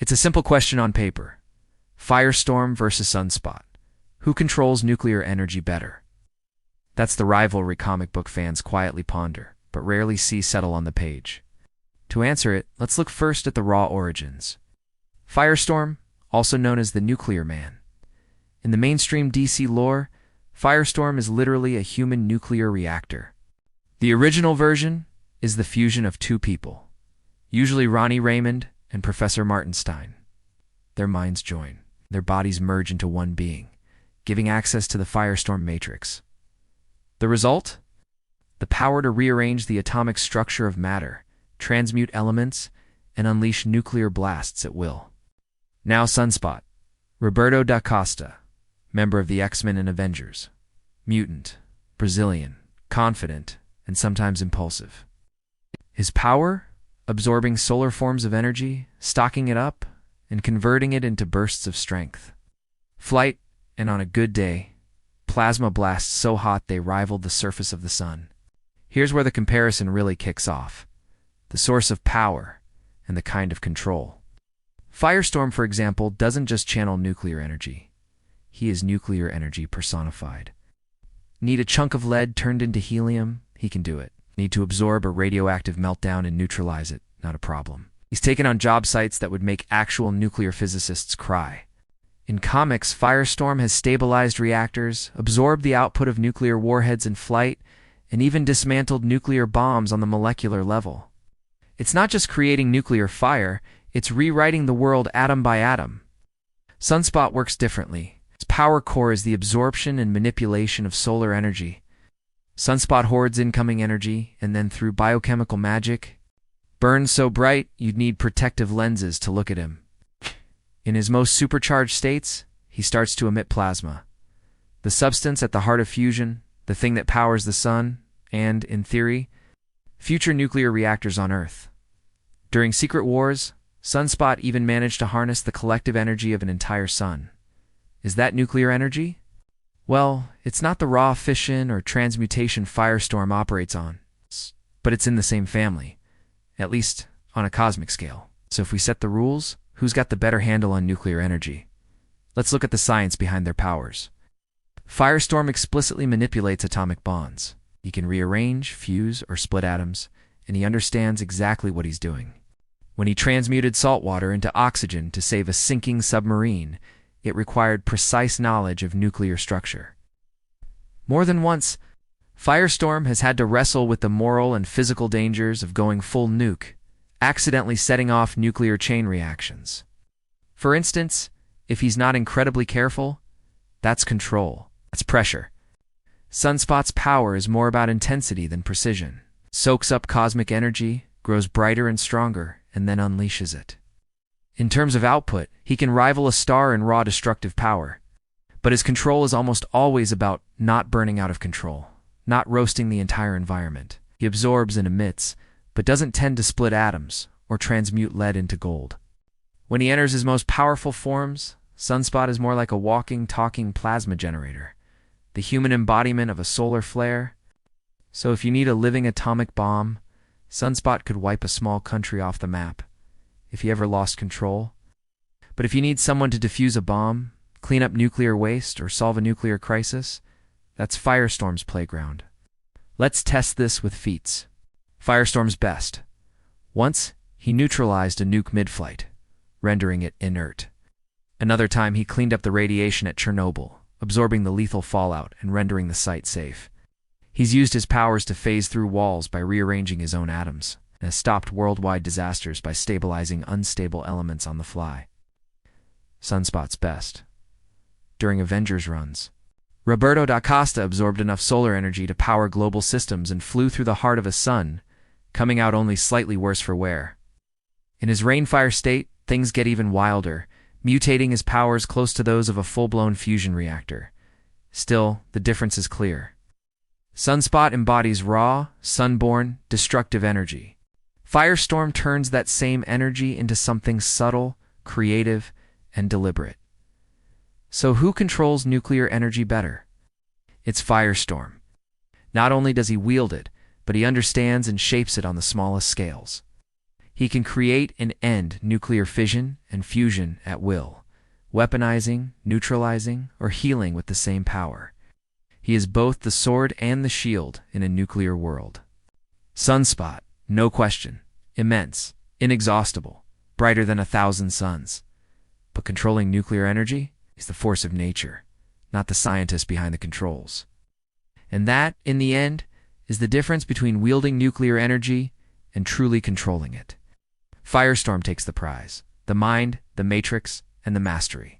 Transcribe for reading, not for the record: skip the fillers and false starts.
It's a simple question on paper. Firestorm versus Sunspot. Who controls nuclear energy better? That's the rivalry comic book fans quietly ponder, but rarely see settle on the page. To answer it, let's look first at the raw origins. Firestorm, also known as the Nuclear Man. In the mainstream DC lore, Firestorm is literally a human nuclear reactor. The original version is the fusion of two people, usually Ronnie Raymond and Professor Martenstein. Their minds join. Their bodies merge into one being, giving access to the Firestorm matrix. The result? The power to rearrange the atomic structure of matter, transmute elements, and unleash nuclear blasts at will. Now Sunspot. Roberto da Costa, member of the X-Men and Avengers. Mutant, Brazilian, confident, and sometimes impulsive. His power? Absorbing solar forms of energy, stocking it up, and converting it into bursts of strength. Flight, and on a good day, plasma blasts so hot they rivaled the surface of the sun. Here's where the comparison really kicks off. The source of power, and the kind of control. Firestorm, for example, doesn't just channel nuclear energy. He is nuclear energy personified. Need a chunk of lead turned into helium? He can do it. Need to absorb a radioactive meltdown and neutralize it? Not a problem. He's taken on job sites that would make actual nuclear physicists cry. In comics, Firestorm has stabilized reactors, absorbed the output of nuclear warheads in flight, and even dismantled nuclear bombs on the molecular level. It's not just creating nuclear fire, it's rewriting the world atom by atom. Sunspot works differently. Its power core is the absorption and manipulation of solar energy. Sunspot hoards incoming energy, and then through biochemical magic, burns so bright you'd need protective lenses to look at him. In his most supercharged states, he starts to emit plasma. The substance at the heart of fusion, the thing that powers the sun, and, in theory, future nuclear reactors on Earth. During Secret Wars, Sunspot even managed to harness the collective energy of an entire sun. Is that nuclear energy? Well, it's not the raw fission or transmutation Firestorm operates on, but it's in the same family, at least on a cosmic scale. So if we set the rules, who's got the better handle on nuclear energy? Let's look at the science behind their powers. Firestorm explicitly manipulates atomic bonds. He can rearrange, fuse, or split atoms, and he understands exactly what he's doing. When he transmuted salt water into oxygen to save a sinking submarine, it required precise knowledge of nuclear structure. More than once, Firestorm has had to wrestle with the moral and physical dangers of going full nuke, accidentally setting off nuclear chain reactions. For instance, if he's not incredibly careful, that's control. That's pressure. Sunspot's power is more about intensity than precision. Soaks up cosmic energy, grows brighter and stronger, and then unleashes it. In terms of output, he can rival a star in raw destructive power. But his control is almost always about not burning out of control, not roasting the entire environment. He absorbs and emits, but doesn't tend to split atoms or transmute lead into gold. When he enters his most powerful forms, Sunspot is more like a walking, talking plasma generator, the human embodiment of a solar flare. So if you need a living atomic bomb, Sunspot could wipe a small country off the map, if he ever lost control. But if you need someone to defuse a bomb, clean up nuclear waste, or solve a nuclear crisis, that's Firestorm's playground. Let's test this with feats. Firestorm's best. Once, he neutralized a nuke mid-flight, rendering it inert. Another time, he cleaned up the radiation at Chernobyl, absorbing the lethal fallout and rendering the site safe. He's used his powers to phase through walls by rearranging his own atoms, and has stopped worldwide disasters by stabilizing unstable elements on the fly. Sunspot's best. During Avengers runs, Roberto da Costa absorbed enough solar energy to power global systems and flew through the heart of a sun, coming out only slightly worse for wear. In his Rainfire state, things get even wilder, mutating his powers close to those of a full-blown fusion reactor. Still, the difference is clear. Sunspot embodies raw, sunborn, destructive energy. Firestorm turns that same energy into something subtle, creative, and deliberate. So who controls nuclear energy better? It's Firestorm. Not only does he wield it, but he understands and shapes it on the smallest scales. He can create and end nuclear fission and fusion at will, weaponizing, neutralizing, or healing with the same power. He is both the sword and the shield in a nuclear world. Sunspot, no question, immense, inexhaustible, brighter than 1,000 suns. But controlling nuclear energy is the force of nature, not the scientist behind the controls. And that, in the end, is the difference between wielding nuclear energy and truly controlling it. Firestorm takes the prize: the mind, the matrix, and the mastery.